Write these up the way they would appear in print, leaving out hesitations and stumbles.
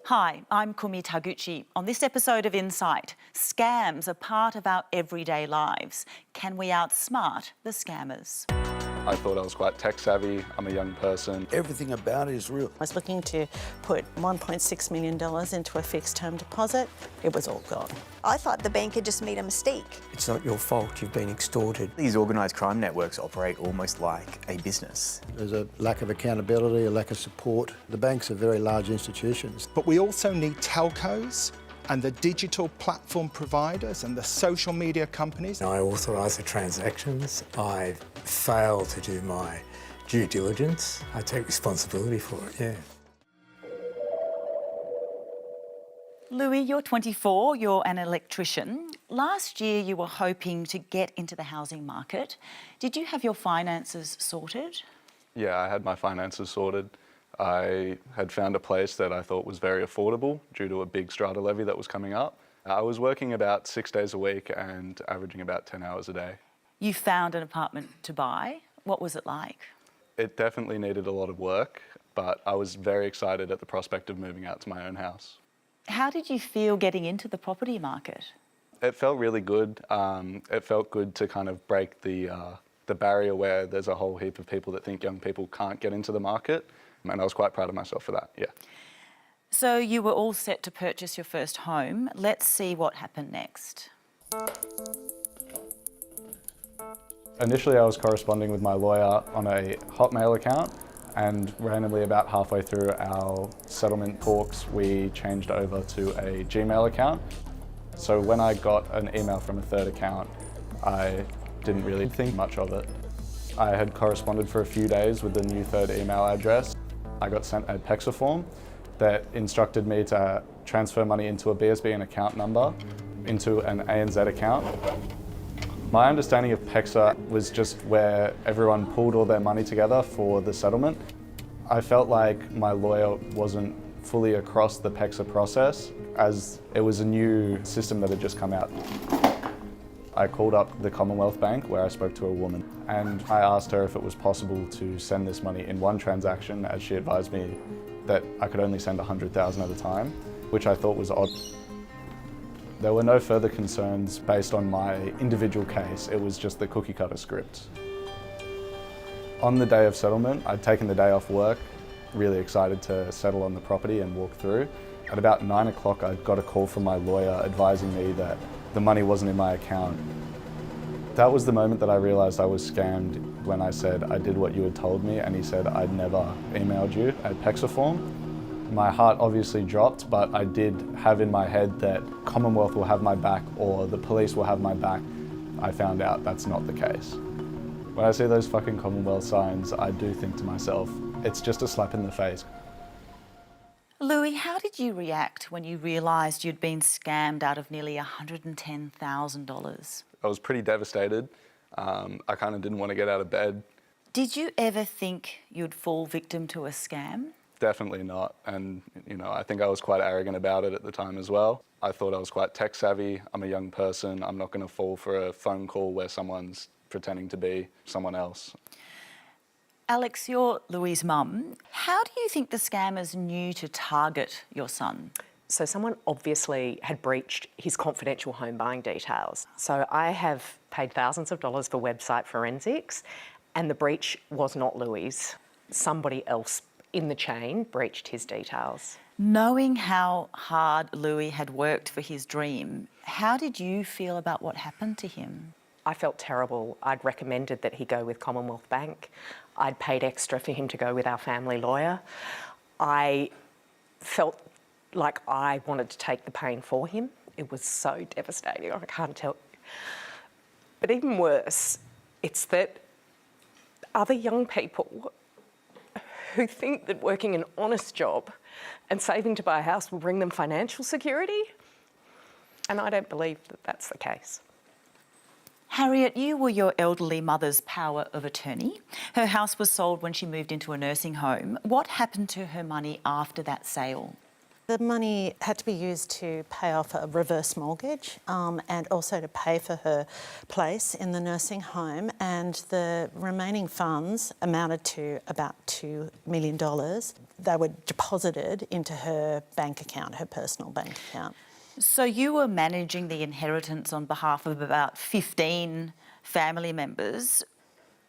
Hi, I'm Kumi Taguchi. On this episode of Insight, scams are part of our everyday lives. Can we outsmart the scammers? I thought I was quite tech savvy. I'm a young person. Everything about it is real. I was looking to put $1.6 million into a fixed term deposit. It was all gone. I thought the bank had just made a mistake. It's not your fault, you've been extorted. These organised crime networks operate almost like a business. There's a lack of accountability, a lack of support. The banks are very large institutions. But we also need telcos and the digital platform providers and the social media companies. I authorise the transactions. I fail to do my due diligence. I take responsibility for it, yeah. Louis, you're 24, you're an electrician. Last year you were hoping to get into the housing market. Did you have your finances sorted? Yeah, I had my finances sorted. I had found a place that I thought was very affordable due to a big strata levy that was coming up. I was working about 6 days a week and averaging about 10 hours a day. You found an apartment to buy. What was it like? It definitely needed a lot of work, but I was very excited at the prospect of moving out to my own house. How did you feel getting into the property market? It felt really good. It felt good to kind of break the barrier where there's a whole heap of people that think young people can't get into the market. And I was quite proud of myself for that, yeah. So you were all set to purchase your first home. Let's see what happened next. Initially, I was corresponding with my lawyer on a Hotmail account, and randomly about halfway through our settlement talks, we changed over to a Gmail account. So when I got an email from a third account, I didn't really think much of it. I had corresponded for a few days with the new third email address. I got sent a PEXA form that instructed me to transfer money into a BSB and account number into an ANZ account. My understanding of PEXA was just where everyone pooled all their money together for the settlement. I felt like my lawyer wasn't fully across the PEXA process, as it was a new system that had just come out. I called up the Commonwealth Bank where I spoke to a woman, and I asked her if it was possible to send this money in one transaction, as she advised me that I could only send 100,000 at a time, which I thought was odd. There were no further concerns based on my individual case. It was just the cookie cutter script. On the day of settlement, I'd taken the day off work, really excited to settle on the property and walk through. At about 9 o'clock, I got a call from my lawyer advising me that the money wasn't in my account. That was the moment that I realised I was scammed when I said I did what you had told me, and he said I'd never emailed you a PEXA form. My heart obviously dropped, but I did have in my head that Commonwealth will have my back or the police will have my back. I found out that's not the case. When I see those fucking Commonwealth signs, I do think to myself, it's just a slap in the face. Louis, how did you react when you realised you'd been scammed out of nearly $110,000? I was pretty devastated. I kind of didn't want to get out of bed. Did you ever think you'd fall victim to a scam? Definitely not. And, I think I was quite arrogant about it at the time as well. I thought I was quite tech savvy. I'm a young person. I'm not going to fall for a phone call where someone's pretending to be someone else. Alex, you're Louis' mum. How do you think the scammers knew to target your son? So someone obviously had breached his confidential home buying details. So I have paid thousands of dollars for website forensics, and the breach was not Louis'. Somebody else in the chain breached his details. Knowing how hard Louis had worked for his dream, how did you feel about what happened to him? I felt terrible. I'd recommended that he go with Commonwealth Bank. I'd paid extra for him to go with our family lawyer. I felt like I wanted to take the pain for him. It was so devastating, I can't tell you. But even worse, it's that other young people who think that working an honest job and saving to buy a house will bring them financial security, and I don't believe that that's the case. Harriet, you were your elderly mother's power of attorney. Her house was sold when she moved into a nursing home. What happened to her money after that sale? The money had to be used to pay off a reverse mortgage and also to pay for her place in the nursing home, and the remaining funds amounted to about $2 million. They were deposited into her bank account, her personal bank account. So you were managing the inheritance on behalf of about 15 family members.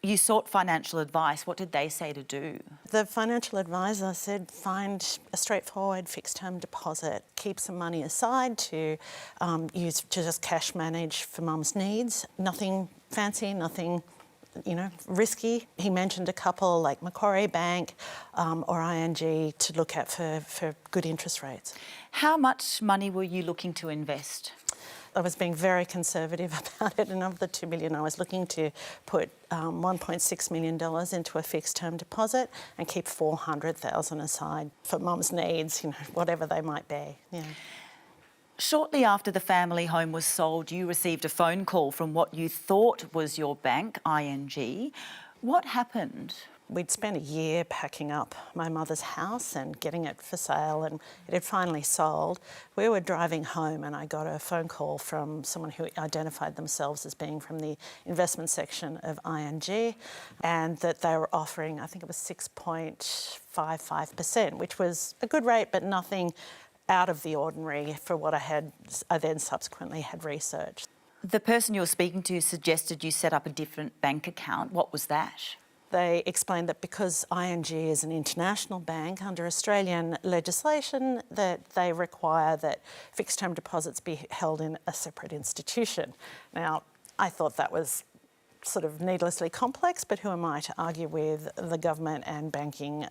You sought financial advice. What did they say to do? The financial advisor said find a straightforward fixed term deposit, keep some money aside to use to just cash manage for mum's needs. Nothing fancy, nothing risky. He mentioned a couple like Macquarie Bank or ING to look at for good interest rates. How much money were you looking to invest? I was being very conservative about it, and of the $2 million, I was looking to put $1.6 million into a fixed term deposit and keep $400,000 aside for mum's needs, whatever they might be. Yeah. Shortly after the family home was sold, you received a phone call from what you thought was your bank, ING. What happened? We'd spent a year packing up my mother's house and getting it for sale, and it had finally sold. We were driving home and I got a phone call from someone who identified themselves as being from the investment section of ING, and that they were offering, I think it was 6.55%, which was a good rate, but nothing out of the ordinary for what I then subsequently had researched. The person you were speaking to suggested you set up a different bank account. What was that? They explained that because ING is an international bank, under Australian legislation, that they require that fixed term deposits be held in a separate institution. Now, I thought that was sort of needlessly complex, but who am I to argue with the government and banking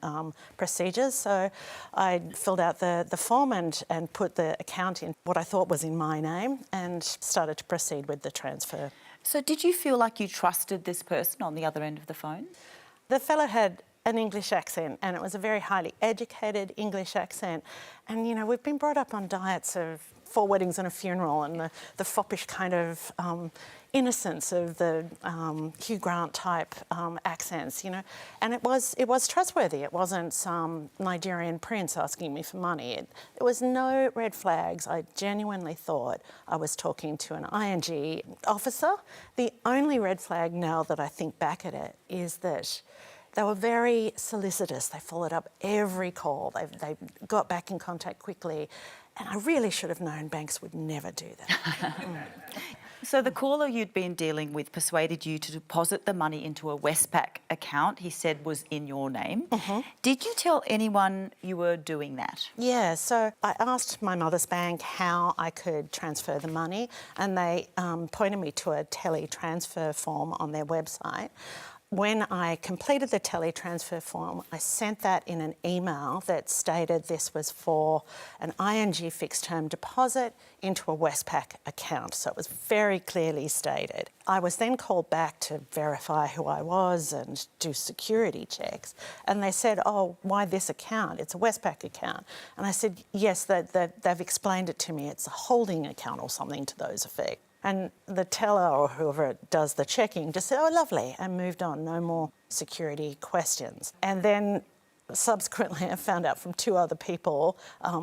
procedures? So I filled out the form and put the account in what I thought was in my name and started to proceed with the transfer. So did you feel like you trusted this person on the other end of the phone? The fellow had an English accent, and it was a very highly educated English accent. And, we've been brought up on diets of 4 weddings and a funeral, and the foppish kind of innocence of the Hugh Grant type accents, And it was trustworthy. It wasn't some Nigerian prince asking me for money. There was no red flags. I genuinely thought I was talking to an ING officer. The only red flag now that I think back at it is that they were very solicitous. They followed up every call. They got back in contact quickly. And I really should have known banks would never do that. So the caller you'd been dealing with persuaded you to deposit the money into a Westpac account he said was in your name. Mm-hmm. Did you tell anyone you were doing that? Yeah, so I asked my mother's bank how I could transfer the money, and they pointed me to a tele-transfer form on their website. When I completed the tele-transfer form, I sent that in an email that stated this was for an ING fixed-term deposit into a Westpac account. So it was very clearly stated. I was then called back to verify who I was and do security checks. And they said, oh, why this account? It's a Westpac account. And I said, yes, they've explained it to me. It's a holding account or something to those effects. And the teller or whoever does the checking just said, oh, lovely, and moved on. No more security questions. And then subsequently I found out from 2 other people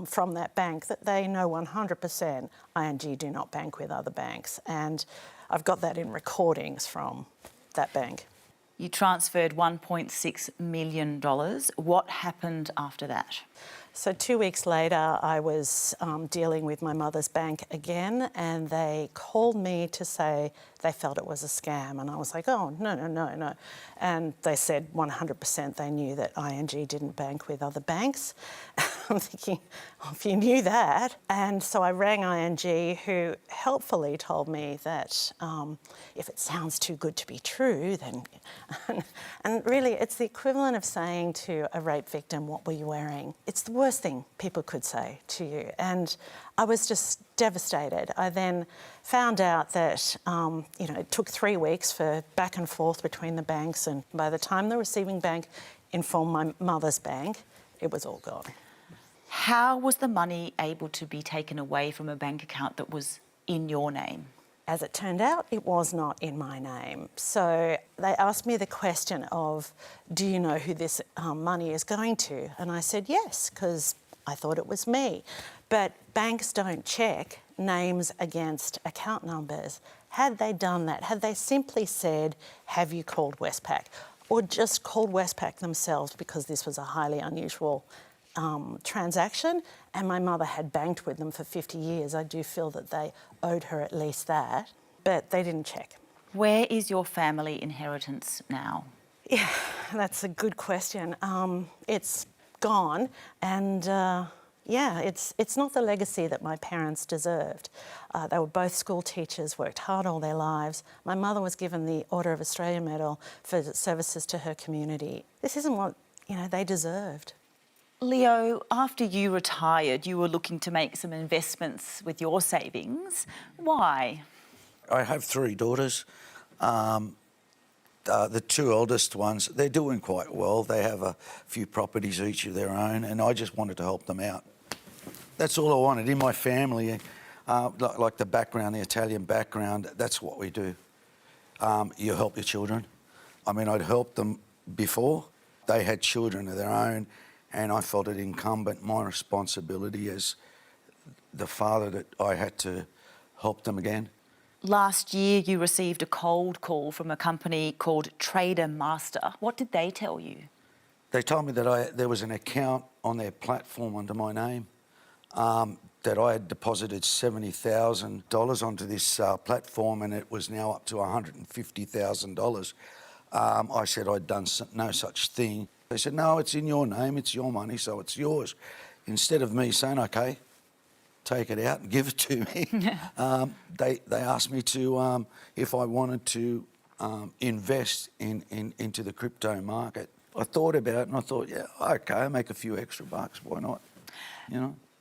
from that bank that they know 100% ING do not bank with other banks. And I've got that in recordings from that bank. You transferred $1.6 million. What happened after that? So 2 weeks later, I was dealing with my mother's bank again, and they called me to say they felt it was a scam. And I was like, oh, no. And they said 100% they knew that ING didn't bank with other banks. I'm thinking, oh, if you knew that. And so I rang ING, who helpfully told me that if it sounds too good to be true, then... and really, it's the equivalent of saying to a rape victim, what were you wearing? It's the worst thing people could say to you. And I was just devastated. I then found out that, it took 3 weeks for back and forth between the banks, and by the time the receiving bank informed my mother's bank, it was all gone. How was the money able to be taken away from a bank account that was in your name? As it turned out, it was not in my name. So they asked me the question of, do you know who this money is going to? And I said yes, because I thought it was me. But banks don't check names against account numbers. Had they done that, had they simply said, have you called Westpac? Or just called Westpac themselves, because this was a highly unusual transaction, and my mother had banked with them for 50 years, I do feel that they owed her at least that, but they didn't check. Where is your family inheritance now? Yeah, that's a good question. It's gone, and yeah, it's not the legacy that my parents deserved. They were both school teachers, worked hard all their lives. My mother was given the Order of Australia Medal for services to her community. This isn't what, they deserved. Leo, after you retired, you were looking to make some investments with your savings. Why? I have 3 daughters. The 2 eldest ones, they're doing quite well. They have a few properties each of their own, and I just wanted to help them out. That's all I wanted. In my family, like the background, the Italian background, that's what we do. You help your children. I mean, I'd helped them before. They had children of their own, and I felt it incumbent, my responsibility as the father, that I had to help them again. Last year, you received a cold call from a company called Trader Master. What did they tell you? They told me that there was an account on their platform under my name, that I had deposited $70,000 onto this platform, and it was now up to $150,000. I said I'd done no such thing. They said, no, it's in your name, it's your money, so it's yours. Instead of me saying, okay, take it out and give it to me, they asked me to, if I wanted to invest into the crypto market. I thought about it and I thought, yeah, okay, I'll make a few extra bucks, why not,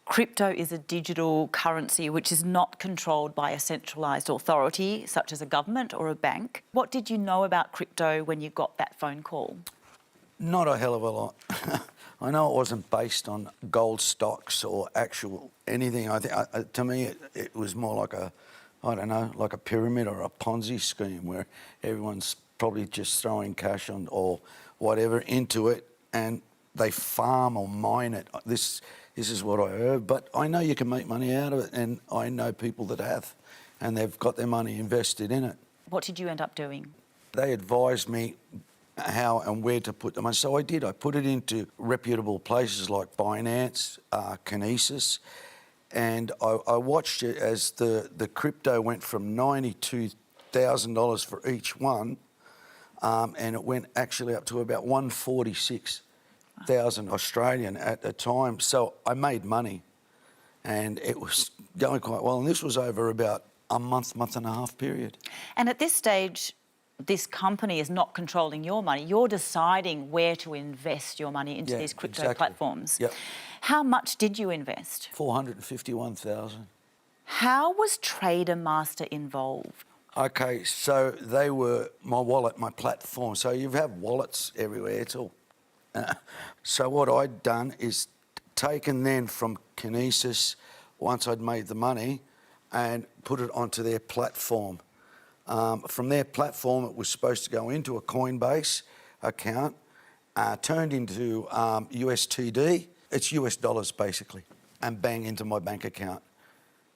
Crypto is a digital currency which is not controlled by a centralised authority, such as a government or a bank. What did you know about crypto when you got that phone call? Not a hell of a lot. I know it wasn't based on gold stocks or actual anything. I think to me it was more like like a pyramid or a Ponzi scheme where everyone's probably just throwing cash on or whatever into it, and they farm or mine it. This is what I heard, but I know you can make money out of it, and I know people that have, and they've got their money invested in it. What did you end up doing? They advised me how and where to put them. And so I did. I put it into reputable places like Binance, Kinesis, and I watched it as the crypto went from $92,000 for each one, and it went actually up to about 146,000 Australian at the time. So I made money, and it was going quite well. And this was over about a month and a half period. And at this stage, this company is not controlling your money. You're deciding where to invest your money into these crypto platforms. Yep. How much did you invest? 451,000. How was Trader Master involved? Okay, so they were my wallet, my platform. So you have wallets everywhere. It's all. So what I'd done is taken then from Kinesis, once I'd made the money, and put it onto their platform. From their platform, it was supposed to go into a Coinbase account, turned into USTD. It's US dollars, basically, and bang into my bank account.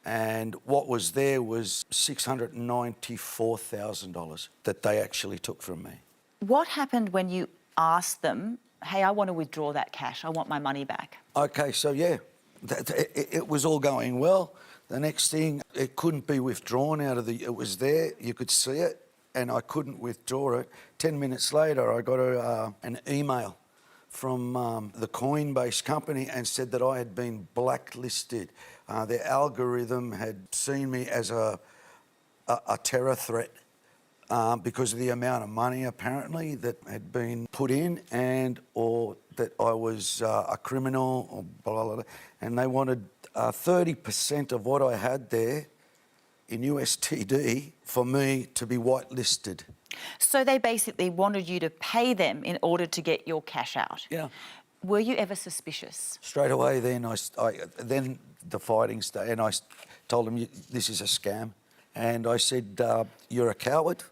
And what was there was $694,000 that they actually took from me. What happened when you asked them, hey, I want to withdraw that cash, I want my money back? Okay, so yeah, it was all going well. The next thing, it couldn't be withdrawn out of it was there, you could see it, and I couldn't withdraw it. 10 minutes later, I got an email from the Coinbase company and said that I had been blacklisted. Their algorithm had seen me as a terror threat because of the amount of money, apparently, that had been put in, or that I was a criminal, or blah, blah, blah. And they wanted 30% of what I had there in USTD for me to be whitelisted. So they basically wanted you to pay them in order to get your cash out? Yeah. Were you ever suspicious? Straight away then, then the fighting started, and I told them, this is a scam. And I said, you're a coward,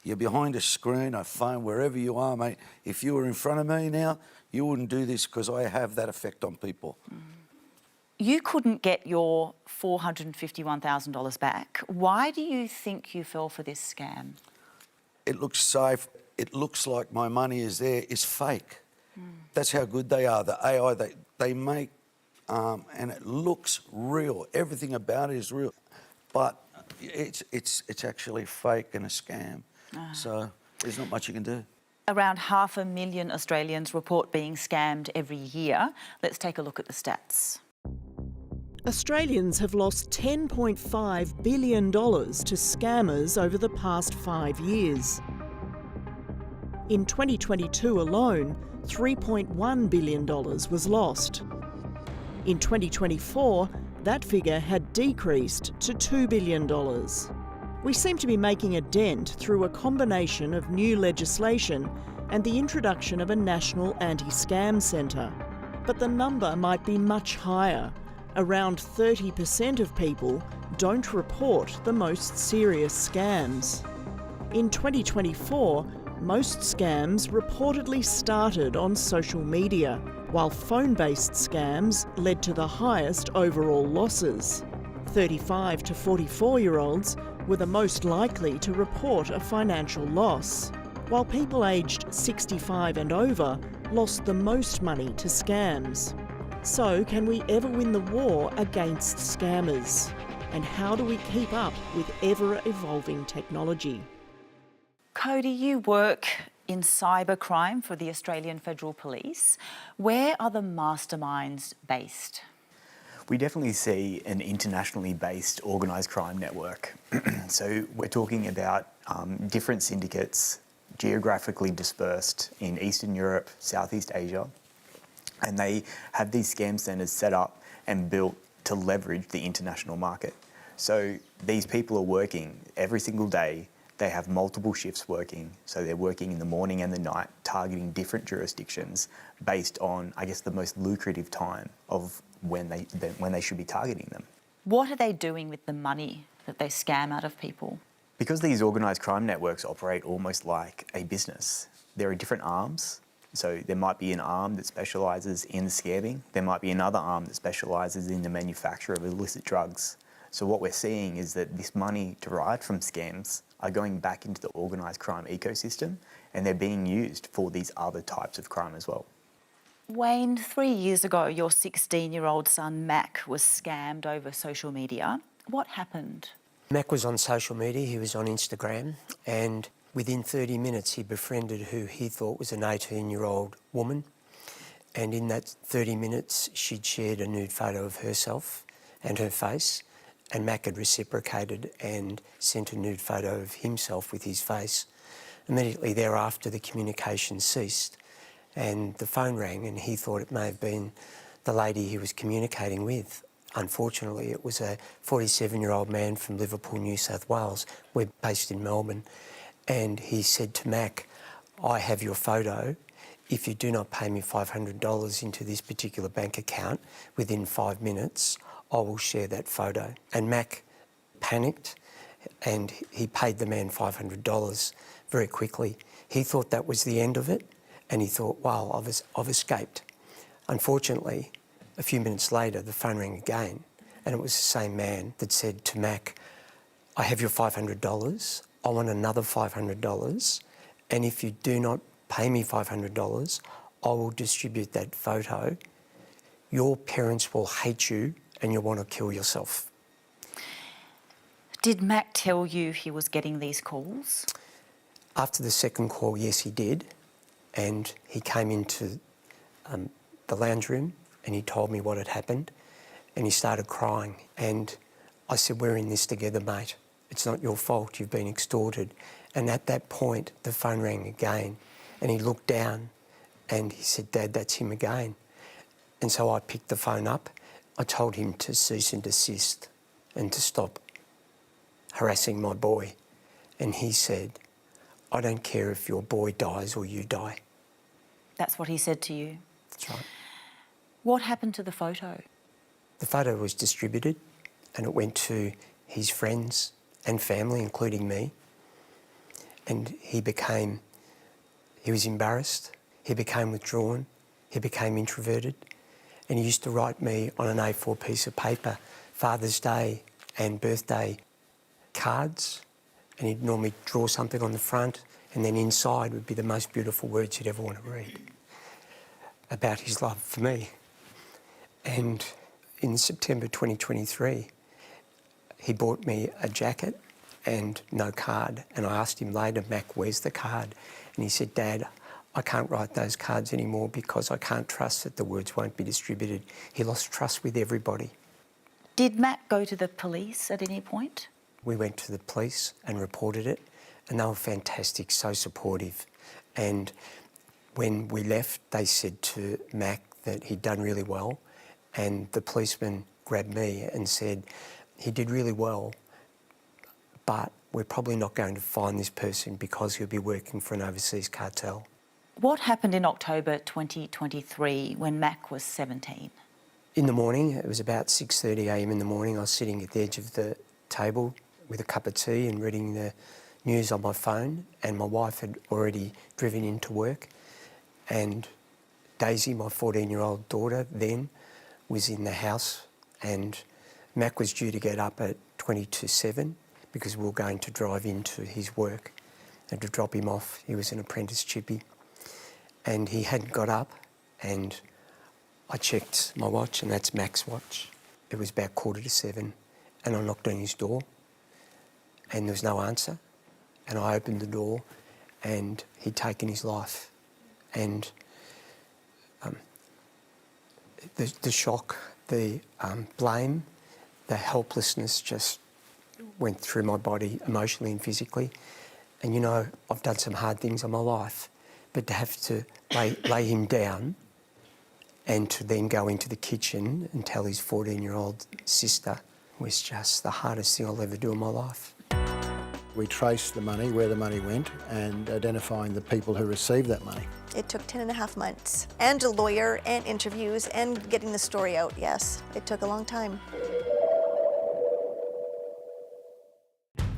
you're behind a screen, a phone, wherever you are, mate. If you were in front of me now, you wouldn't do this because I have that effect on people. You couldn't get your $451,000 back. Why do you think you fell for this scam? It looks safe. It looks like my money is there. It's fake. That's how good they are. The AI they make, and it looks real. Everything about it is real, but it's actually fake and a scam. So there's not much you can do. Around 500,000 Australians report being scammed every year. Let's take a look at the stats. Australians have lost $10.5 billion to scammers over the past 5 years. In 2022 alone, $3.1 billion was lost. In 2024, that figure had decreased to $2 billion. We seem to be making a dent through a combination of new legislation and the introduction of a national anti-scam centre. But the number might be much higher. Around 30% of people don't report the most serious scams. In 2024, most scams reportedly started on social media, while phone-based scams led to the highest overall losses. 35 to 44-year-olds were the most likely to report a financial loss, while people aged 65 and over lost the most money to scams. So, can we ever win the war against scammers? And how do we keep up with ever-evolving technology? Cody, you work in cybercrime for the Australian Federal Police. Where are the masterminds based? We definitely see an internationally based organised crime network. So we're talking about different syndicates geographically dispersed in Eastern Europe, Southeast Asia, and they have these scam centres set up and built to leverage the international market. So these people are working every single day. They have multiple shifts working, so they're working in the morning and the night, targeting different jurisdictions based on, I guess, the most lucrative time of when they should be targeting them. What are they doing with the money that they scam out of people? Because these organised crime networks operate almost like a business, there are different arms. So there might be an arm that specialises in scamming. There might be another arm that specialises in the manufacture of illicit drugs. So what we're seeing is that this money derived from scams are going back into the organised crime ecosystem, and they're being used for these other types of crime as well. Wayne, 3 years ago, your 16-year-old son Mac was scammed over social media. What happened? Mac was on social media, he was on Instagram, and within 30 minutes he befriended who he thought was an 18-year-old woman, and in that 30 minutes she'd shared a nude photo of herself and her face, and Mac had reciprocated and sent a nude photo of himself with his face. Immediately thereafter the communication ceased and the phone rang, and he thought it may have been the lady he was communicating with. Unfortunately, it was a 47-year-old man from Liverpool, New South Wales. We're based in Melbourne. And he said to Mac, "I have your photo. If you do not pay me $500 into this particular bank account within 5 minutes, I will share that photo." And Mac panicked and he paid the man $500 very quickly. He thought that was the end of it, and he thought, wow, I've escaped. Unfortunately, a few minutes later, the phone rang again, and it was the same man that said to Mac, "I have your $500, I want another $500, and if you do not pay me $500, I will distribute that photo. Your parents will hate you and you'll want to kill yourself." Did Mac tell you he was getting these calls? After the second call, yes, he did. And he came into the lounge room and he told me what had happened, and he started crying. And I said, "We're in this together, mate. It's not your fault, you've been extorted." And at that point, the phone rang again, and he looked down and he said, "Dad, that's him again." And so I picked the phone up. I told him to cease and desist and to stop harassing my boy. And he said, "I don't care if your boy dies or you die." That's what he said to you? That's right. What happened to the photo? The photo was distributed and it went to his friends and family, including me. And he was embarrassed, he became withdrawn, he became introverted, And he used to write me on an A4 piece of paper Father's Day and birthday cards, and he'd normally draw something on the front, and then inside would be the most beautiful words you'd ever want to read about his love for me. And in September 2023, he bought me a jacket and no card. And I asked him later, Mac, where's the card? And he said, Dad, I can't write those cards anymore because I can't trust that the words won't be distributed. He lost trust with everybody. Did Matt go to the police at any point? We went to the police and reported it, and they were fantastic, so supportive. And when we left, they said to Mac that he'd done really well, and the policeman grabbed me and said, he did really well, but we're probably not going to find this person because he'll be working for an overseas cartel. What happened in October 2023 when Mac was 17? In the morning, it was about 6:30 a.m. in the morning, I was sitting at the edge of the table with a cup of tea and reading the news on my phone, and my wife had already driven into work, and Daisy, my 14-year-old daughter then, was in the house, and Mac was due to get up at 7:20 because we were going to drive into his work and to drop him off. He was an apprentice chippy, and he hadn't got up, and I checked my watch, and that's Mac's watch. It was about 7:15, and I knocked on his door, and there was no answer. And I opened the door, and he'd taken his life. And the shock, the blame, the helplessness just went through my body emotionally and physically. And you know, I've done some hard things in my life, but to have to lay him down and to then go into the kitchen and tell his 14-year-old sister was just the hardest thing I'll ever do in my life. We traced the money, where the money went, and identifying the people who received that money. It took 10.5 months, and a lawyer, and interviews, and getting the story out, yes. It took a long time.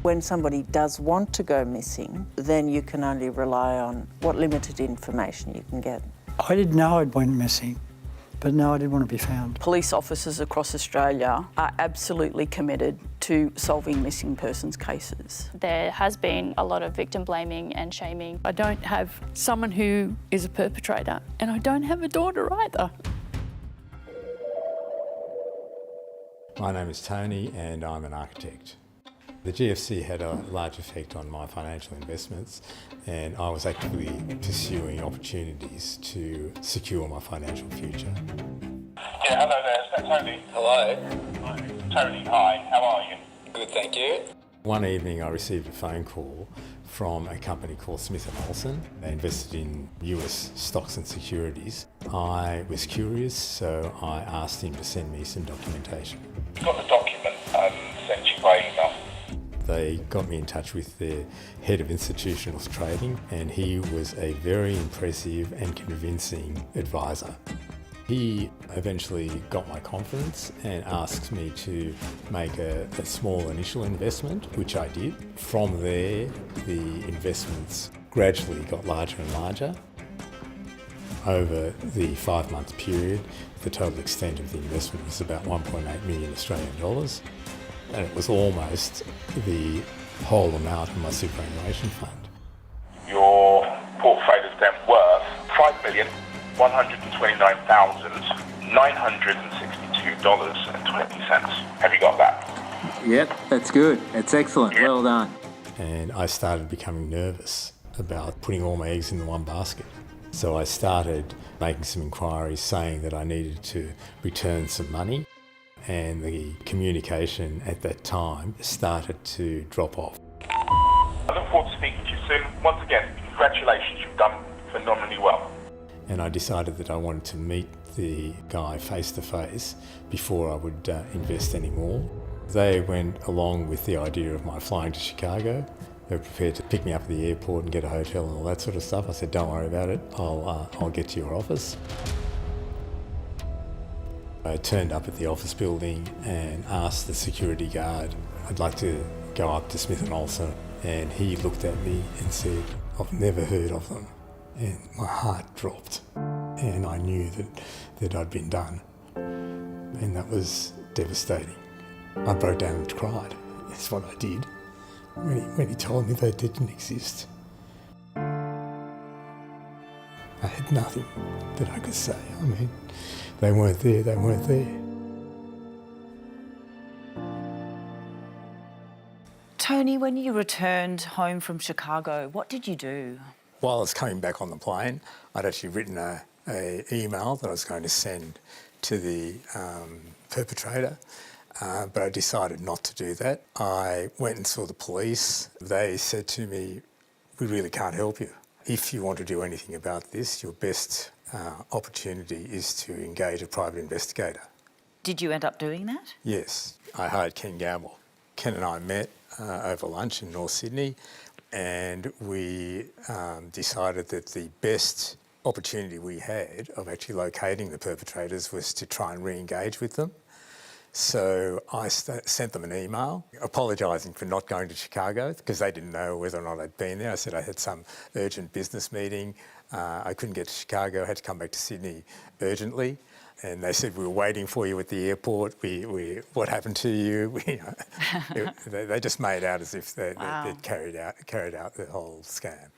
When somebody does want to go missing, then you can only rely on what limited information you can get. I didn't know I'd went missing, but no, I didn't want to be found. Police officers across Australia are absolutely committed to solving missing persons cases. There has been a lot of victim blaming and shaming. I don't have someone who is a perpetrator, and I don't have a daughter either. My name is Tony and I'm an architect. The GFC had a large effect on my financial investments, and I was actively pursuing opportunities to secure my financial future. Yeah, hello there, is that Tony? Hello. Hi. Tony, hi, how are you? Good, thank you. One evening I received a phone call from a company called Smith & Olson. They invested in US stocks and securities. I was curious, so I asked him to send me some documentation. You got the document sent you by email? They got me in touch with their head of institutional trading, and he was a very impressive and convincing advisor. He eventually got my confidence and asked me to make a small initial investment, which I did. From there, the investments gradually got larger and larger. Over the 5-month period, the total extent of the investment was about 1.8 million Australian dollars. And it was almost the whole amount of my superannuation fund. Your portfolio is then worth $5,129,962.20. Have you got that? Yep, that's good. That's excellent. Yep. Well done. And I started becoming nervous about putting all my eggs in one basket. So I started making some inquiries saying that I needed to return some money. And the communication at that time started to drop off. I look forward to speaking to you soon. Once again, congratulations, you've done phenomenally well. And I decided that I wanted to meet the guy face to face before I would invest any more. They went along with the idea of my flying to Chicago. They were prepared to pick me up at the airport and get a hotel and all that sort of stuff. I said, don't worry about it, I'll get to your office. I turned up at the office building and asked the security guard, I'd like to go up to Smith & Olson. And he looked at me and said, I've never heard of them. And my heart dropped. And I knew that I'd been done. and that was devastating. I broke down and cried. That's what I did when he told me they didn't exist. I had nothing that I could say. I mean, they weren't there, they weren't there. Tony, when you returned home from Chicago, what did you do? While I was coming back on the plane, I'd actually written an email that I was going to send to the perpetrator, but I decided not to do that. I went and saw the police. They said to me, "We really can't help you. If you want to do anything about this, your best opportunity is to engage a private investigator." Did you end up doing that? Yes, I hired Ken Gamble. Ken and I met over lunch in North Sydney, and we decided that the best opportunity we had of actually locating the perpetrators was to try and re-engage with them. So I sent them an email apologising for not going to Chicago because they didn't know whether or not I'd been there. I said I had some urgent business meeting. I couldn't get to Chicago. I had to come back to Sydney urgently. And they said, "We were waiting for you at the airport. What happened to you?" They just made out as if they'd carried out the whole scam.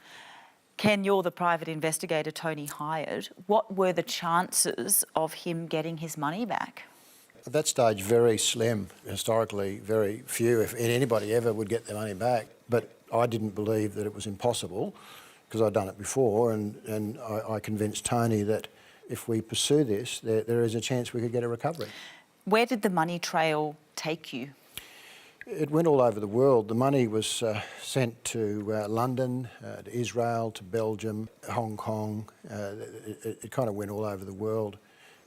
Ken, you're the private investigator Tony hired. What were the chances of him getting his money back? At that stage, very slim. Historically, very few, if anybody ever, would get their money back. But I didn't believe that it was impossible because I'd done it before, and I convinced Tony that if we pursue this, there is a chance we could get a recovery. Where did the money trail take you? It went all over the world. The money was sent to London, to Israel, to Belgium, Hong Kong. It kind of went all over the world.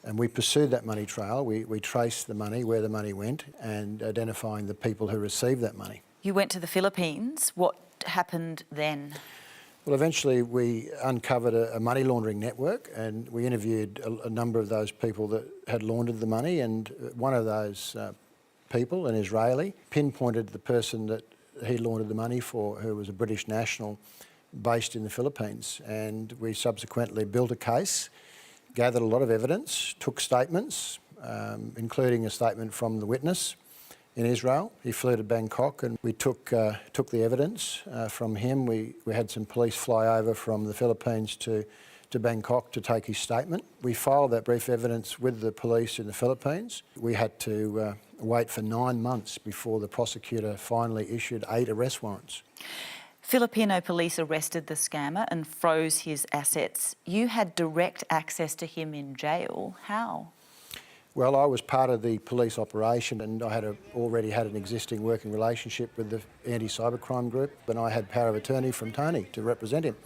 And we pursued that money trail. We traced the money, where the money went, and identifying the people who received that money. You went to the Philippines. What happened then? Well, eventually we uncovered a money laundering network, and we interviewed a number of those people that had laundered the money, and one of those people, an Israeli, pinpointed the person that he laundered the money for, who was a British national based in the Philippines. And we subsequently built a case, gathered a lot of evidence, took statements, including a statement from the witness in Israel. He flew to Bangkok, and we took the evidence from him. We had some police fly over from the Philippines to Bangkok to take his statement. We filed that brief evidence with the police in the Philippines. We had to wait for 9 months before the prosecutor finally issued 8 arrest warrants. Filipino police arrested the scammer and froze his assets. You had direct access to him in jail. How? Well, I was part of the police operation, and I had already had an existing working relationship with the anti-cybercrime group, and I had power of attorney from Tony to represent him.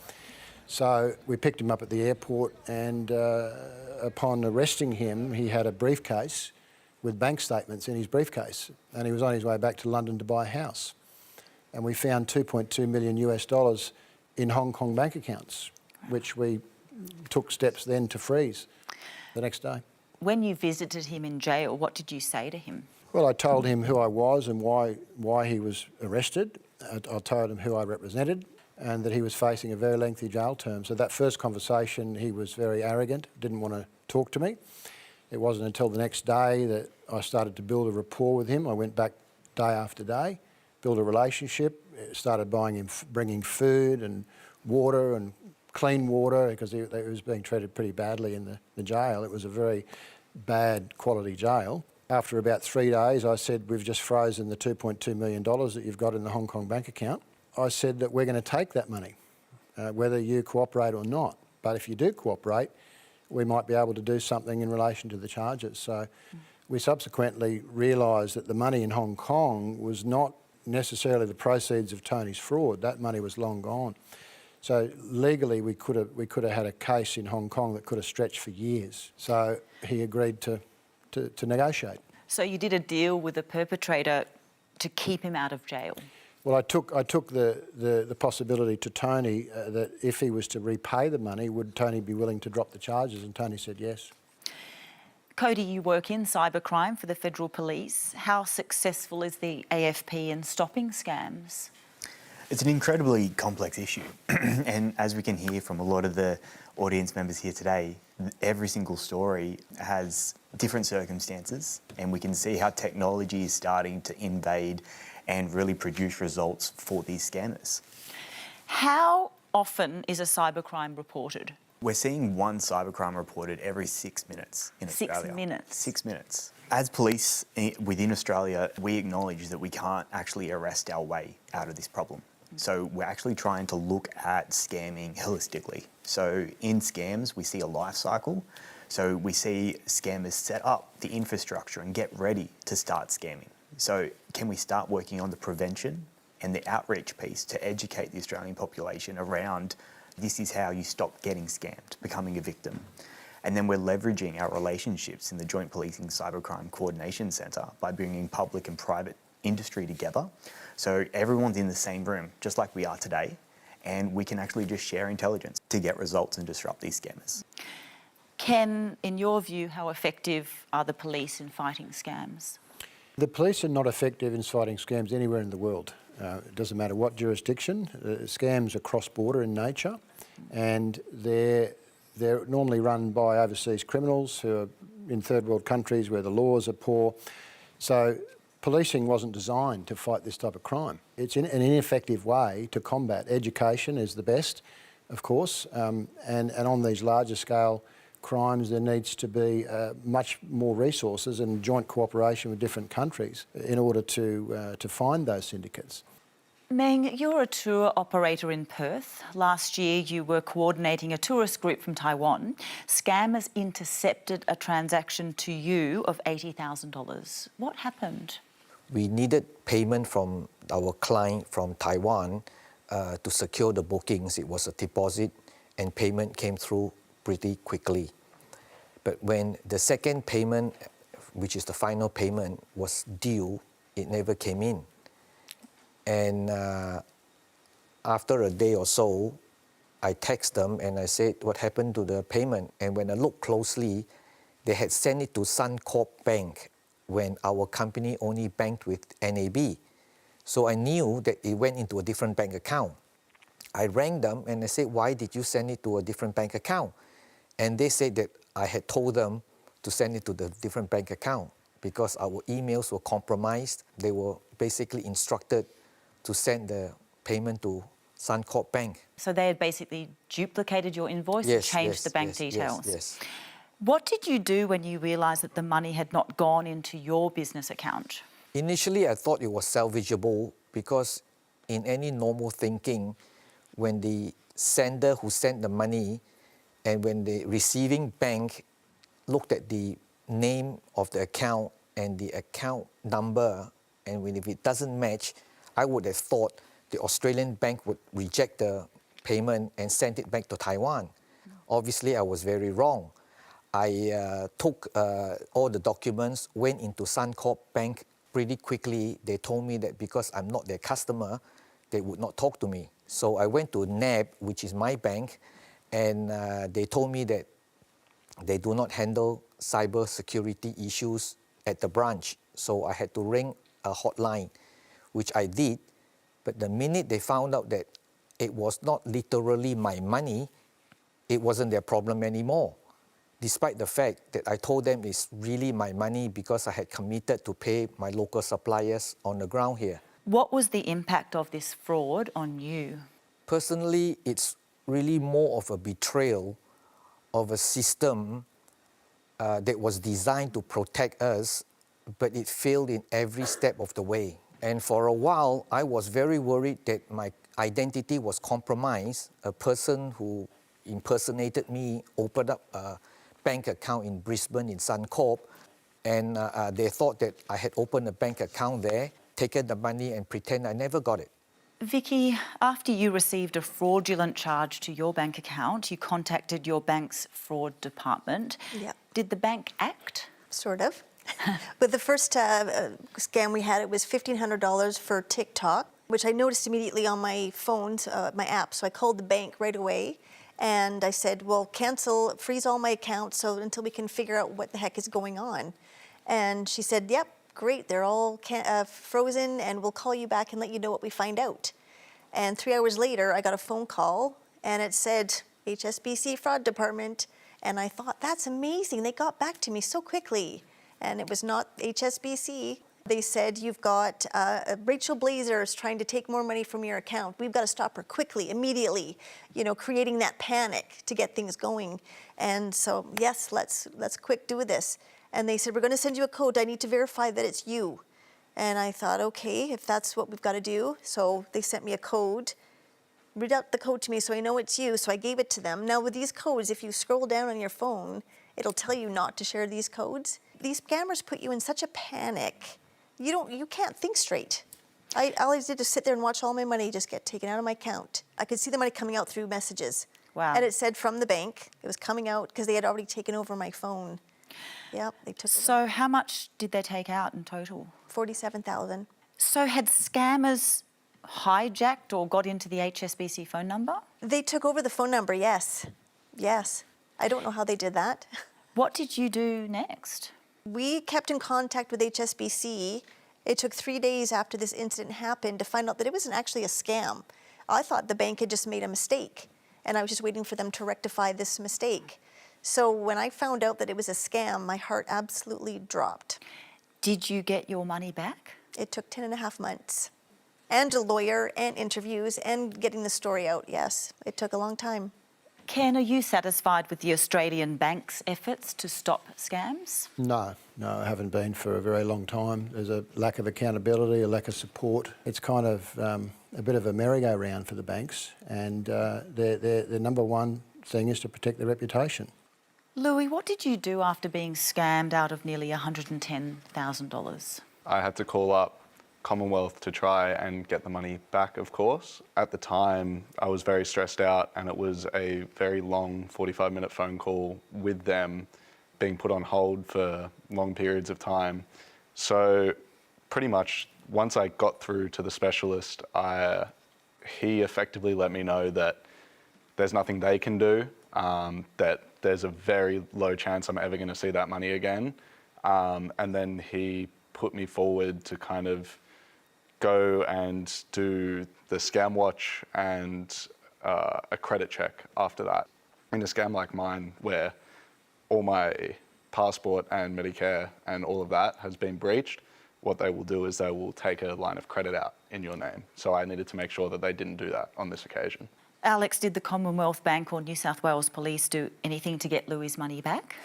So we picked him up at the airport, and upon arresting him, he had a briefcase with bank statements in his briefcase, and he was on his way back to London to buy a house. And we found $2.2 million in Hong Kong bank accounts, which we took steps then to freeze the next day. When you visited him in jail, what did you say to him? Well, I told him who I was and why he was arrested. I told him who I represented and that he was facing a very lengthy jail term. So that first conversation, he was very arrogant, didn't want to talk to me. It wasn't until the next day that I started to build a rapport with him. I went back day after day, built a relationship, started buying him, bringing food and water and clean water, because he was being treated pretty badly in the jail. It was a very bad quality jail. After about 3 days, I said, "We've just frozen the $2.2 million that you've got in the Hong Kong bank account." I said that we're going to take that money, whether you cooperate or not. But if you do cooperate, we might be able to do something in relation to the charges. So we subsequently realised that the money in Hong Kong was not necessarily the proceeds of Tony's fraud. That money was long gone. So legally, we could have had a case in Hong Kong that could have stretched for years. So he agreed to negotiate. So you did a deal with the perpetrator to keep him out of jail? Well, I took the possibility to Tony that if he was to repay the money, would Tony be willing to drop the charges? And Tony said yes. Cody, you work in cybercrime for the Federal Police. How successful is the AFP in stopping scams? It's an incredibly complex issue. And as we can hear from a lot of the audience members here today, every single story has different circumstances, and we can see how technology is starting to invade and really produce results for these scammers. How often is a cybercrime reported? We're seeing one cybercrime reported every 6 minutes in Australia. 6 minutes? 6 minutes. As police within Australia, we acknowledge that we can't actually arrest our way out of this problem. So we're actually trying to look at scamming holistically. So in scams, we see a life cycle. So we see scammers set up the infrastructure and get ready to start scamming. So can we start working on the prevention and the outreach piece to educate the Australian population around this is how you stop getting scammed, becoming a victim. And then we're leveraging our relationships in the Joint Policing Cybercrime Coordination Centre by bringing public and private industry together. So everyone's in the same room, just like we are today, and we can actually just share intelligence to get results and disrupt these scammers. Ken, in your view, how effective are the police in fighting scams? The police are not effective in fighting scams anywhere in the world. It doesn't matter what jurisdiction. Scams are cross-border in nature, and they're normally run by overseas criminals who are in third world countries where the laws are poor. So policing wasn't designed to fight this type of crime. It's an ineffective way to combat. Education is the best, of course, and on these larger scale crimes there needs to be much more resources and joint cooperation with different countries in order to find those syndicates. Meng, you're a tour operator in Perth. Last year you were coordinating a tourist group from Taiwan. Scammers intercepted a transaction to you of $80,000. What happened? We needed payment from our client from Taiwan to secure the bookings. It was a deposit and payment came through pretty quickly. But when the second payment, which is the final payment, was due, it never came in. And after a day or so, I text them and I said, what happened to the payment? And when I looked closely, they had sent it to Suncorp Bank when our company only banked with NAB. So I knew that it went into a different bank account. I rang them and I said, why did you send it to a different bank account? And they said that I had told them to send it to the different bank account because our emails were compromised. They were basically instructed to send the payment to Suncorp Bank. So they had basically duplicated your invoice and changed the bank details? Yes. What did you do when you realised that the money had not gone into your business account? Initially, I thought it was salvageable because in any normal thinking, when the sender who sent the money and when the receiving bank looked at the name of the account and the account number, and if it doesn't match, I would have thought the Australian bank would reject the payment and send it back to Taiwan. Obviously, I was very wrong. I took all the documents, went into Suncorp Bank pretty quickly. They told me that because I'm not their customer, they would not talk to me. So I went to NAB, which is my bank, and they told me that they do not handle cyber security issues at the branch. So I had to ring a hotline, which I did. But the minute they found out that it was not literally my money, it wasn't their problem anymore. Despite the fact that I told them it's really my money because I had committed to pay my local suppliers on the ground here. What was the impact of this fraud on you? Personally, it's really more of a betrayal of a system that was designed to protect us, but it failed in every step of the way. And for a while, I was very worried that my identity was compromised. A person who impersonated me opened up a bank account in Brisbane in Suncorp, and they thought that I had opened a bank account there, taken the money and pretend I never got it. Vicky, after you received a fraudulent charge to your bank account, you contacted your bank's fraud department. Yep. Did the bank act? Sort of. But the first scam we had, it was $1,500 for TikTok, which I noticed immediately on my phone, my app. So I called the bank right away and I said, well, cancel, freeze all my accounts so until we can figure out what the heck is going on. And she said, yep, great, they're all frozen and we'll call you back and let you know what we find out. And 3 hours later, I got a phone call and it said, HSBC Fraud Department, And I thought, that's amazing. They got back to me so quickly. And it was not HSBC. They said, you've got Rachel Blazers trying to take more money from your account. We've got to stop her quickly, immediately, you know, creating that panic to get things going. And so, yes, let's quick do this. And they said, we're going to send you a code. I need to verify that it's you. And I thought, okay, if that's what we've got to do. So they sent me a code. Read out the code to me so I know it's you. So I gave it to them. Now with these codes, if you scroll down on your phone, it'll tell you not to share these codes. These scammers put you in such a panic. You can't think straight. All I did was sit there and watch all my money just get taken out of my account. I could see the money coming out through messages. Wow. And it said from the bank. It was coming out because they had already taken over my phone. Yep, they took it. So how much did they take out in total? 47,000. So had scammers hijacked or got into the HSBC phone number? They took over the phone number, yes. Yes. I don't know how they did that. What did you do next? We kept in contact with HSBC. It took 3 days after this incident happened to find out that it wasn't actually a scam. I thought the bank had just made a mistake, and I was just waiting for them to rectify this mistake. So when I found out that it was a scam, my heart absolutely dropped. Did you get your money back? It took 10.5 months. And a lawyer, and interviews, and getting the story out, yes. It took a long time. Ken, are you satisfied with the Australian bank's efforts to stop scams? No, I haven't been for a very long time. There's a lack of accountability, a lack of support. It's kind of a bit of a merry-go-round for the banks, and their number one thing is to protect their reputation. Louis, what did you do after being scammed out of nearly $110,000? I had to call up Commonwealth to try and get the money back, of course. At the time, I was very stressed out, and it was a very long 45-minute phone call with them, being put on hold for long periods of time. So pretty much once I got through to the specialist, he effectively let me know that there's nothing they can do, that there's a very low chance I'm ever going to see that money again. And then he put me forward to kind of go and do the scam watch and a credit check after that. In a scam like mine, where all my passport and Medicare and all of that has been breached, what they will do is they will take a line of credit out in your name. So I needed to make sure that they didn't do that on this occasion. Alex, did the Commonwealth Bank or New South Wales Police do anything to get Louis' money back?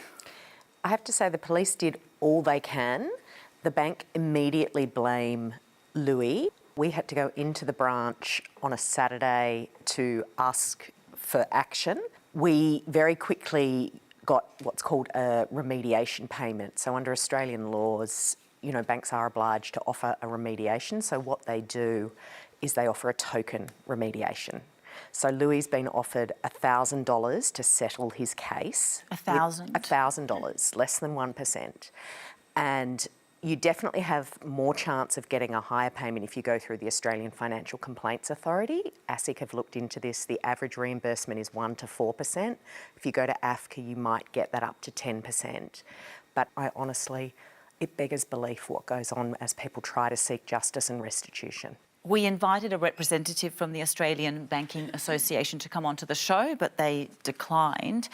I have to say the police did all they can. The bank immediately blame Louis. We had to go into the branch on a Saturday to ask for action. We very quickly got what's called a remediation payment. So under Australian laws, you know, banks are obliged to offer a remediation. So what they do is they offer a token remediation. So Louis been offered $1,000 to settle his case. $1,000? $1,000, less than 1%. And you definitely have more chance of getting a higher payment if you go through the Australian Financial Complaints Authority. ASIC have looked into this. The average reimbursement is 1 to 4%. If you go to AFCA, you might get that up to 10%. But I honestly, it beggars belief what goes on as people try to seek justice and restitution. We invited a representative from the Australian Banking Association to come onto the show, but they declined.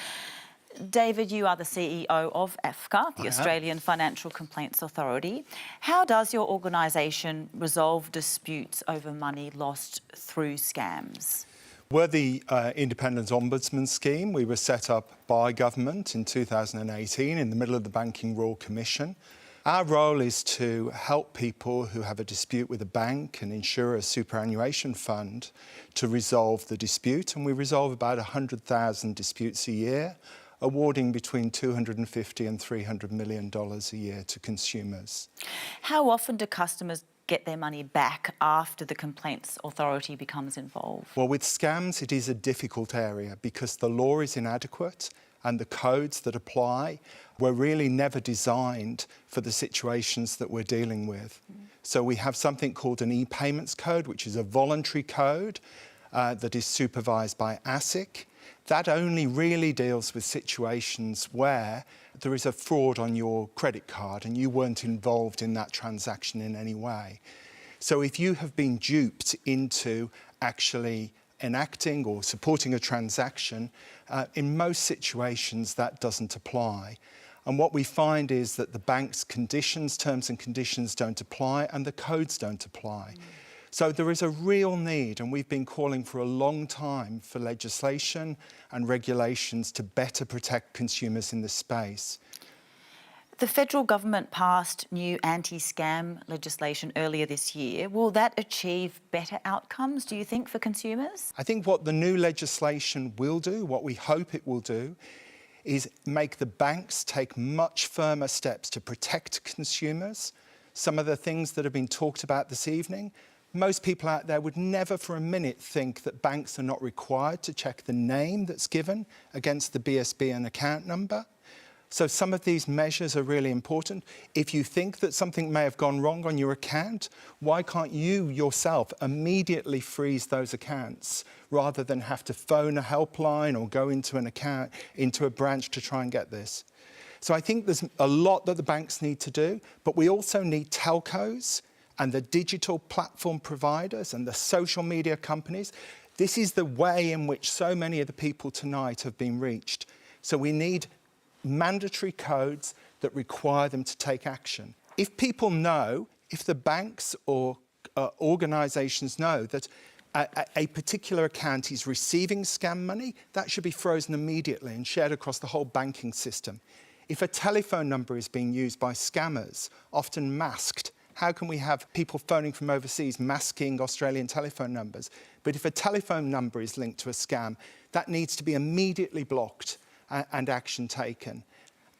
David, you are the CEO of AFCA, the Australian Financial Complaints Authority. How does your organisation resolve disputes over money lost through scams? We're the Independent Ombudsman Scheme. We were set up by government in 2018 in the middle of the Banking Royal Commission. Our role is to help people who have a dispute with a bank and insurer's superannuation fund to resolve the dispute, and we resolve about 100,000 disputes a year, awarding between $250 and $300 million a year to consumers. How often do customers get their money back after the Complaints Authority becomes involved? Well, with scams, it is a difficult area because the law is inadequate and the codes that apply were really never designed for the situations that we're dealing with. So we have something called an e-payments code, which is a voluntary code that is supervised by ASIC. That only really deals with situations where there is a fraud on your credit card and you weren't involved in that transaction in any way. So if you have been duped into actually enacting or supporting a transaction, in most situations that doesn't apply. And what we find is that the bank's terms and conditions don't apply and the codes don't apply. So there is a real need, and we've been calling for a long time for legislation and regulations to better protect consumers in this space. The federal government passed new anti-scam legislation earlier this year. Will that achieve better outcomes, do you think, for consumers? I think what the new legislation will do, what we hope it will do, is make the banks take much firmer steps to protect consumers. Some of the things that have been talked about this evening, most people out there would never for a minute think that banks are not required to check the name that's given against the BSB and account number. So some of these measures are really important. If you think that something may have gone wrong on your account, why can't you yourself immediately freeze those accounts rather than have to phone a helpline or go into a branch to try and get this? So I think there's a lot that the banks need to do, but we also need telcos and the digital platform providers and the social media companies. This is the way in which so many of the people tonight have been reached. So we need mandatory codes that require them to take action. If people know, if the banks or organisations know that a particular account is receiving scam money, that should be frozen immediately and shared across the whole banking system. If a telephone number is being used by scammers, often masked, how can we have people phoning from overseas masking Australian telephone numbers? But if a telephone number is linked to a scam, that needs to be immediately blocked and action taken.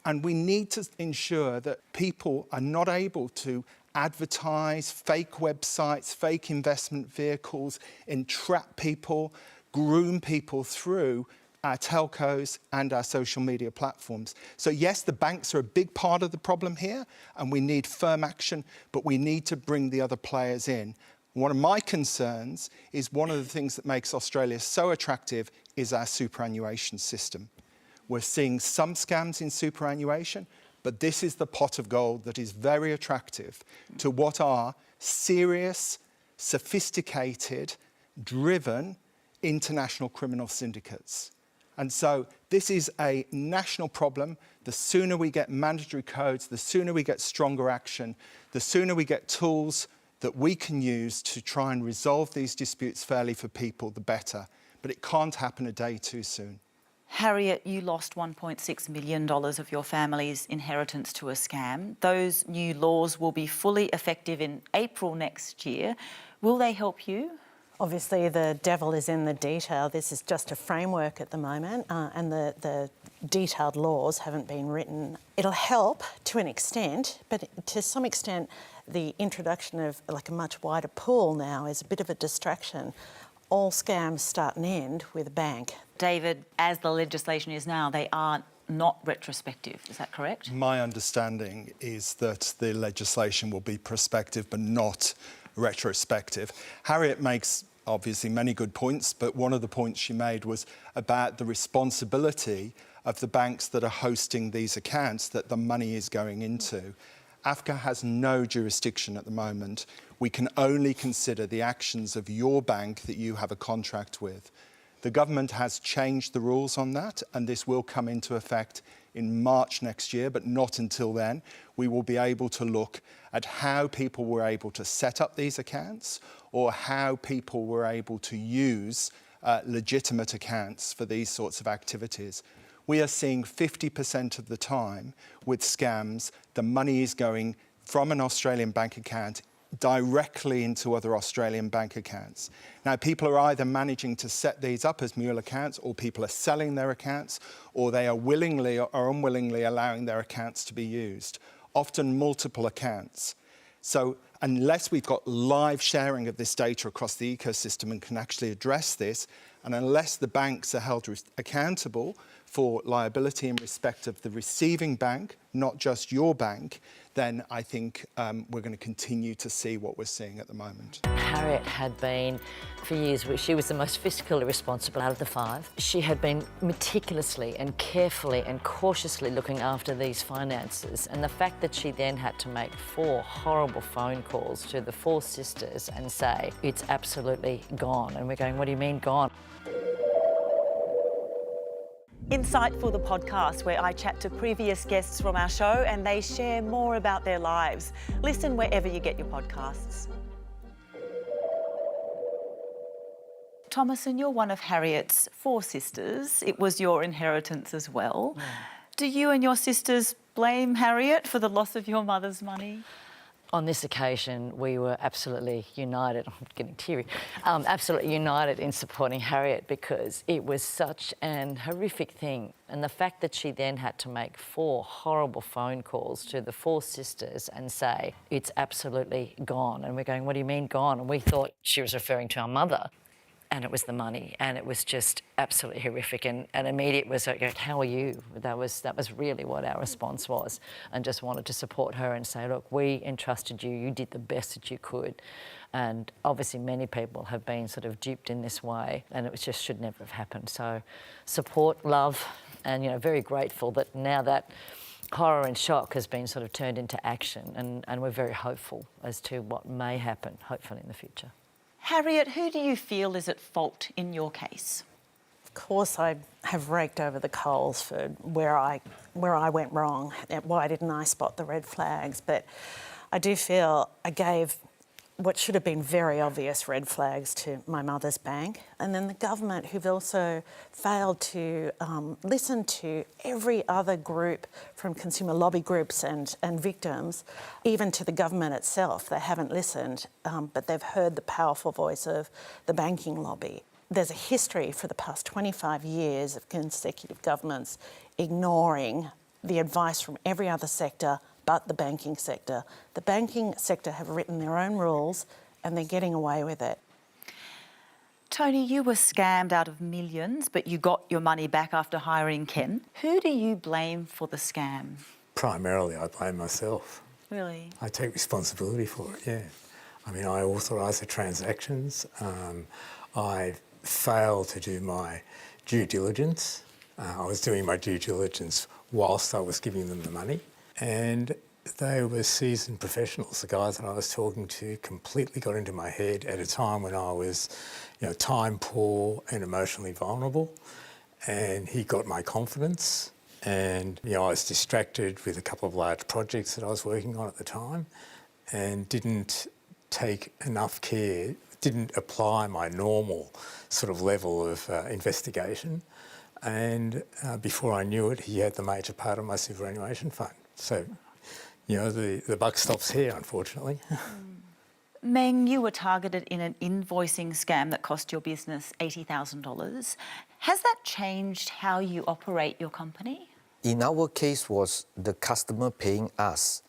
And we need to ensure that people are not able to advertise fake websites, fake investment vehicles, entrap people, groom people through our telcos and our social media platforms. So yes, the banks are a big part of the problem here, and we need firm action, but we need to bring the other players in. One of my concerns is one of the things that makes Australia so attractive is our superannuation system. We're seeing some scams in superannuation, but this is the pot of gold that is very attractive to what are serious, sophisticated, driven international criminal syndicates. And so this is a national problem. The sooner we get mandatory codes, the sooner we get stronger action, the sooner we get tools that we can use to try and resolve these disputes fairly for people, the better. But it can't happen a day too soon. Harriet, you lost $1.6 million of your family's inheritance to a scam. Those new laws will be fully effective in April next year. Will they help you? Obviously, the devil is in the detail. This is just a framework at the moment, and the detailed laws haven't been written. It'll help to an extent, but to some extent, the introduction of like a much wider pool now is a bit of a distraction. All scams start and end with a bank. David, as the legislation is now, they are not retrospective. Is that correct? My understanding is that the legislation will be prospective but not retrospective. Harriet makes obviously many good points, but one of the points she made was about the responsibility of the banks that are hosting these accounts that the money is going into. AFCA has no jurisdiction at the moment. We can only consider the actions of your bank that you have a contract with. The government has changed the rules on that, and this will come into effect in March next year, but not until then. We will be able to look at how people were able to set up these accounts or how people were able to use legitimate accounts for these sorts of activities. We are seeing 50% of the time with scams, the money is going from an Australian bank account directly into other Australian bank accounts. Now, people are either managing to set these up as mule accounts, or people are selling their accounts, or they are willingly or unwillingly allowing their accounts to be used, often multiple accounts. So unless we've got live sharing of this data across the ecosystem and can actually address this, and unless the banks are held accountable for liability in respect of the receiving bank, not just your bank, then I think we're going to continue to see what we're seeing at the moment. Harriet had been, for years, she was the most fiscally responsible out of the five. She had been meticulously and carefully and cautiously looking after these finances, and the fact that she then had to make 4 horrible phone calls to the 4 sisters and say, it's absolutely gone. And we're going, what do you mean gone? Insightful, the podcast where I chat to previous guests from our show and they share more about their lives. Listen wherever you get your podcasts. Thomason, you're one of Harriet's 4 sisters. It was your inheritance as well. Yeah. Do you and your sisters blame Harriet for the loss of your mother's money? On this occasion, we were absolutely united. I'm getting teary. Absolutely united in supporting Harriet because it was such an horrific thing. And the fact that she then had to make 4 horrible phone calls to the 4 sisters and say, it's absolutely gone. And we're going, what do you mean gone? And we thought she was referring to our mother. And it was the money, and it was just absolutely horrific. And immediate was like, how are you? That was really what our response was, and just wanted to support her and say, look, we entrusted you. You did the best that you could, and obviously many people have been sort of duped in this way, and it just should never have happened. So, support, love, and very grateful that now that horror and shock has been sort of turned into action, and we're very hopeful as to what may happen, hopefully in the future. Harriet, who do you feel is at fault in your case? Of course, I have raked over the coals for where I went wrong. Why didn't I spot the red flags? But I do feel I gave what should have been very obvious red flags to my mother's bank, and then the government, who've also failed to listen to every other group, from consumer lobby groups and victims, even to the government itself. They haven't listened, but they've heard the powerful voice of the banking lobby. There's a history for the past 25 years of consecutive governments ignoring the advice from every other sector but the banking sector. The banking sector have written their own rules and they're getting away with it. Tony, you were scammed out of millions, but you got your money back after hiring Ken. Who do you blame for the scam? Primarily, I blame myself. Really? I take responsibility for it, yeah. I mean, I authorise the transactions. I failed to do my due diligence. I was doing my due diligence whilst I was giving them the money. And they were seasoned professionals. The guys that I was talking to completely got into my head at a time when I was, time poor and emotionally vulnerable. And he got my confidence. And, I was distracted with a couple of large projects that I was working on at the time and didn't take enough care, didn't apply my normal sort of level of investigation. And before I knew it, he had the major part of my superannuation fund. So, the buck stops here, unfortunately. Meng, you were targeted in an invoicing scam that cost your business $80,000. Has that changed how you operate your company? In our case was the customer paying us.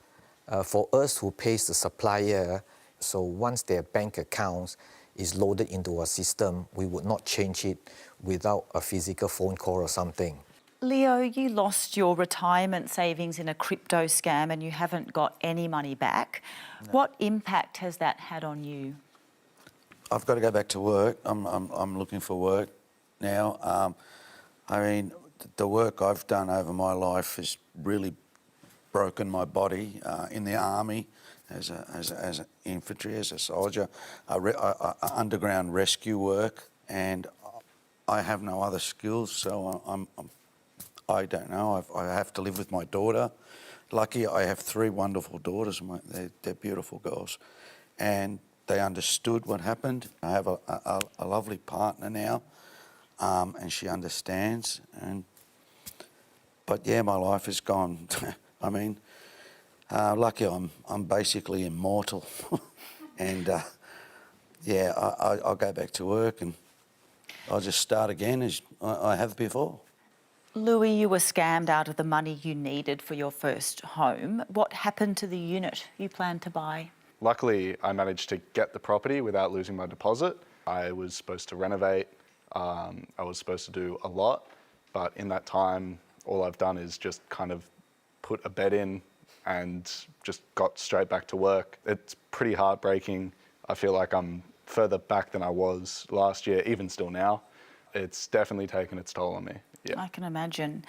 For us who pays the supplier, so once their bank accounts is loaded into our system, we would not change it without a physical phone call or something. Leo, you lost your retirement savings in a crypto scam and you haven't got any money back. No. What impact has that had on you? I've got to go back to work. I'm looking for work now. The work I've done over my life has really broken my body in the army as an infantry, as a soldier, underground rescue work, and I have no other skills, so I don't know. I have to live with my daughter. Lucky I have 3 wonderful daughters. They're beautiful girls. And they understood what happened. I have a lovely partner now, and she understands. But yeah, my life is gone. I mean, lucky I'm basically immortal. And I'll go back to work and I'll just start again as I have before. Louis, you were scammed out of the money you needed for your first home. What happened to the unit you planned to buy? Luckily, I managed to get the property without losing my deposit. I was supposed to renovate. I was supposed to do a lot. But in that time, all I've done is just kind of put a bed in and just got straight back to work. It's pretty heartbreaking. I feel like I'm further back than I was last year, even still now. It's definitely taken its toll on me. Yeah. I can imagine.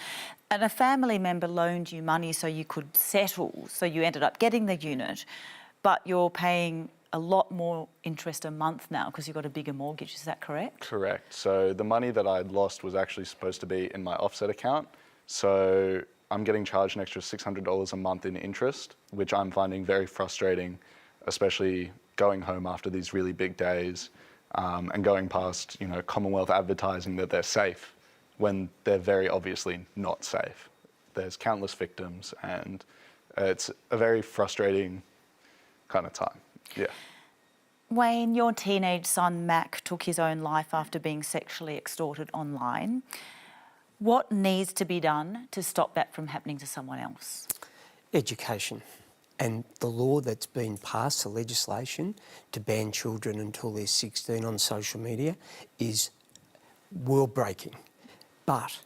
And a family member loaned you money so you could settle, so you ended up getting the unit, but you're paying a lot more interest a month now because you've got a bigger mortgage, is that correct? Correct. So the money that I'd lost was actually supposed to be in my offset account. So I'm getting charged an extra $600 a month in interest, which I'm finding very frustrating, especially going home after these really big days and going past, you know, Commonwealth advertising that they're safe when they're very obviously not safe. There's countless victims and it's a very frustrating kind of time. Yeah. Wayne, your teenage son Mac took his own life after being sexually extorted online. What needs to be done to stop that from happening to someone else? Education. And the law that's been passed, the legislation to ban children until they're 16 on social media, is world-breaking. But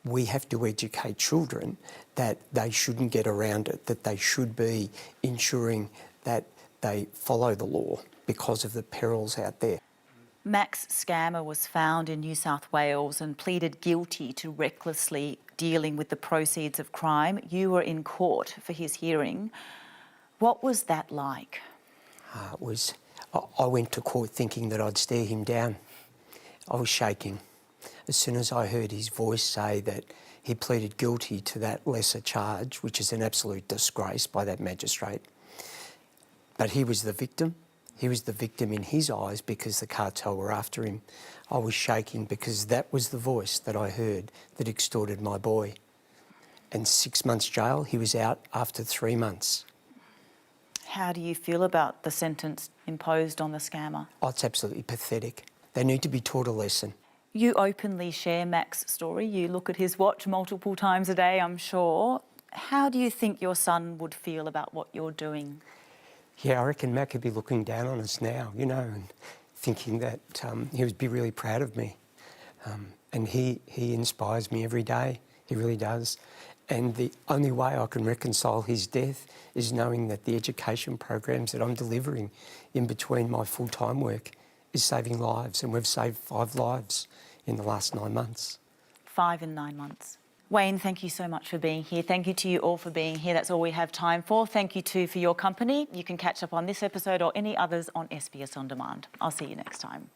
we have to educate children that they shouldn't get around it, that they should be ensuring that they follow the law because of the perils out there. Mac's scammer was found in New South Wales and pleaded guilty to recklessly dealing with the proceeds of crime. You were in court for his hearing. What was that like? I went to court thinking that I'd stare him down. I was shaking. As soon as I heard his voice say that he pleaded guilty to that lesser charge, which is an absolute disgrace by that magistrate, but he was the victim. He was the victim in his eyes because the cartel were after him. I was shaking because that was the voice that I heard that extorted my boy. And 6 months jail, he was out after 3 months. How do you feel about the sentence imposed on the scammer? Oh, it's absolutely pathetic. They need to be taught a lesson. You openly share Mac's story. You look at his watch multiple times a day, I'm sure. How do you think your son would feel about what you're doing? Yeah, I reckon Mac could be looking down on us now, you know, and thinking that he would be really proud of me. And he inspires me every day. He really does. And the only way I can reconcile his death is knowing that the education programs that I'm delivering in between my full-time work is saving lives. And we've saved 5 lives in the last 9 months. 5 in 9 months. Wayne, thank you so much for being here. Thank you to you all for being here. That's all we have time for. Thank you too for your company. You can catch up on this episode or any others on SBS On Demand. I'll see you next time.